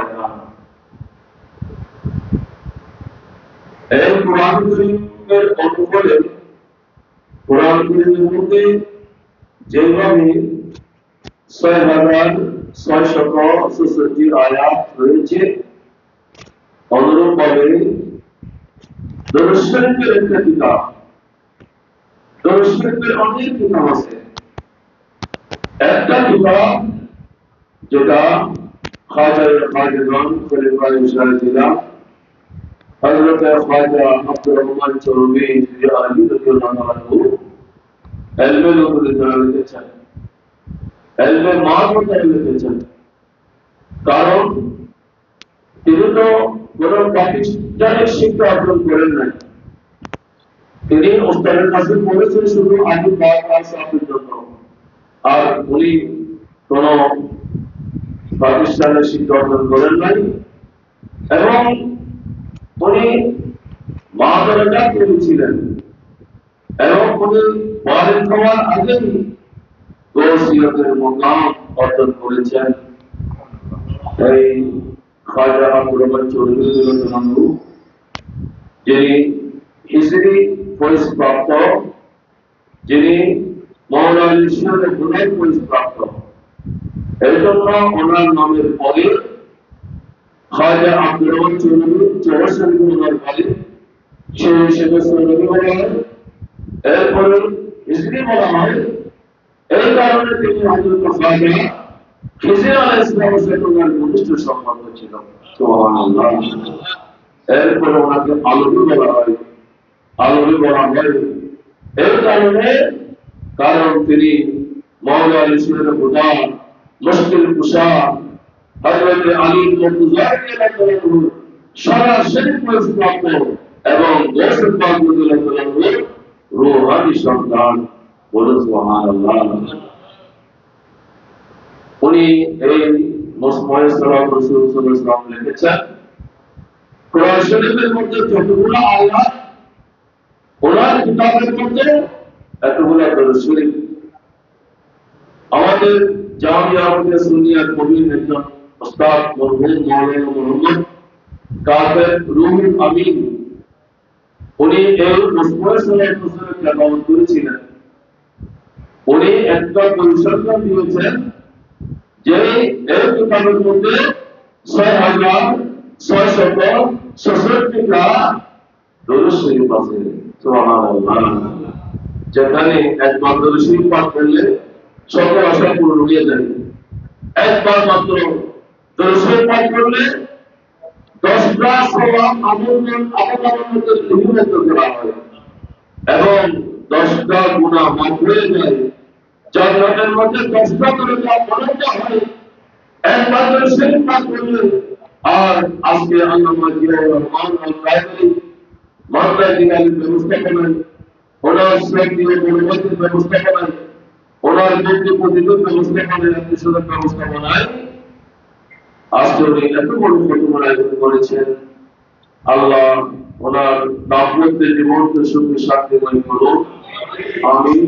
হয় না। এই কোরআন শরীফের অনুকূলে কোরআন শরীফের মধ্যে যেভাবে ৬,৬৬৬ আয়াত রয়েছে, অনুরূপভাবে দরুদ শরীফের একটা কিতাব, দরুদ শরীফের অনেক কিতাব আছে। একটা কিতাব যেটা খাজাগান খলিফায়ে রাশিদিন হযরত খাজা আব্দুর রহমান চৌধুরী জিলানী রাদিয়াল্লাহু আনহু এলমে নূরে লিখেছেন, এলমে মারফতে লিখেছেন। কারণ তিনি তো কোন প্রাতিষ্ঠানিক শিক্ষা অর্জন করেন নাই, তিনি ওস্তাদের কাছে পড়েছেন শুধু আলিফ বা তা সাফের জন্য। আর উনি কোন প্রাতিষ্ঠানিক শিক্ষা অর্জন করেন নাই এবং উনি মাদ্রাসা করেছিলেন এবং উনি বাড়ি হওয়ার আগেই গৌসিয়তের মুকাম অর্জন করেছেন। এই খাজা আব্দুর রহমান চৌধুরী রাদিয়াল্লাহু আনহু যিনি হিজরি ফয়েজপ্রাপ্ত, যিনি মাওলানা ইসলামের গুণের ফয়েজপ্রাপ্ত, এই জন্য ওনার নামের পরে খাজা আব্দুর রহমান চৌধুরী চৌধুরী ওনার বাড়ি, সেই হিসেবে চৌধুরী বলা হয়, এরপরে হিজরি বলা হয়। এই কারণে তিনি হযরত খাজা খিজির আলাইহিস সালামের সাথে ওনার ঘনিষ্ঠ সম্পর্ক ছিল। সুবহানাল্লাহ। এরপরে ওনাকে আলবী বলা হয়, আলবী বলা হয় এই কারণে, কারণ তিনি মাওলানা ইসলামের খুদা মুশকিল কুশা হযরত আলী মুর্তজা রাদিয়াল্লাহু আনহু সরাসরি প্রাপ্ত এবং গৌসুল পাক রাদিয়াল্লাহু আনহু রূহানি সন্তান। বলুন সুবহানাল্লাহ। উনি এই মুহাম্মদ সাল্লাল্লাহু আলাইহি ওয়াসাল্লাম লিখেছেন, কোরআন শরীফের মধ্যে যতগুলো আয়াত, ওনার কিতাবের মধ্যে এতগুলো দরুদ শরীফ। আমাদের জামিয়া আহমদিয়া সুন্নিয়ার কবির একজন উস্তাদ মরহুম মাওলানা মুহাম্মদ কাদের রুহুল আমিন, উনি এই মুহাম্মদ সাল্লাল্লাহু আলাইহি ওয়াসাল্লামের তেলাওয়াত করেছিলেন। উনি একটা পরিসংখ্যান দিয়েছেন যে এই কিতাবের মধ্যে ৬,৬৬৬টা দরুদ শরীফ আছে। সুবহানাল্লাহ। যেখানে একবার দরুদ শরীফ পাঠ করলে সকল আশা পূরণ হয়ে যায়। একবার মাত্র দরুদ শরীফ পাঠ করলে 10টা সওয়াব আমলের মধ্যে লিপিবদ্ধ করা হয় এবং 10টা গুনাহ মাফ হয়ে যায়। জান্নাতের মধ্যে 10টা দরজা বানানো হয় একবার দরুদ শরীফ পাঠ করলে। আর আজকে আল্লামা জিয়াউর রহমান আল-কায়সারি মাদ্রাসা দিনের ব্যবস্থাপনায়, ওনার শেখ দিয়ে পরিবর্তন ব্যবস্থাপনায়, ওনার ব্যক্তি প্রতিযোগ ব্যবস্থাপনায়, আত্মীয়স্বজন ব্যবস্থাপনায় আজকে উনি এত বড় প্রতিমার আয়োজন করেছেন। আল্লাহ ওনার দাম্পত্য জীবনকে সুখে শান্তিময় করুন। আমিন।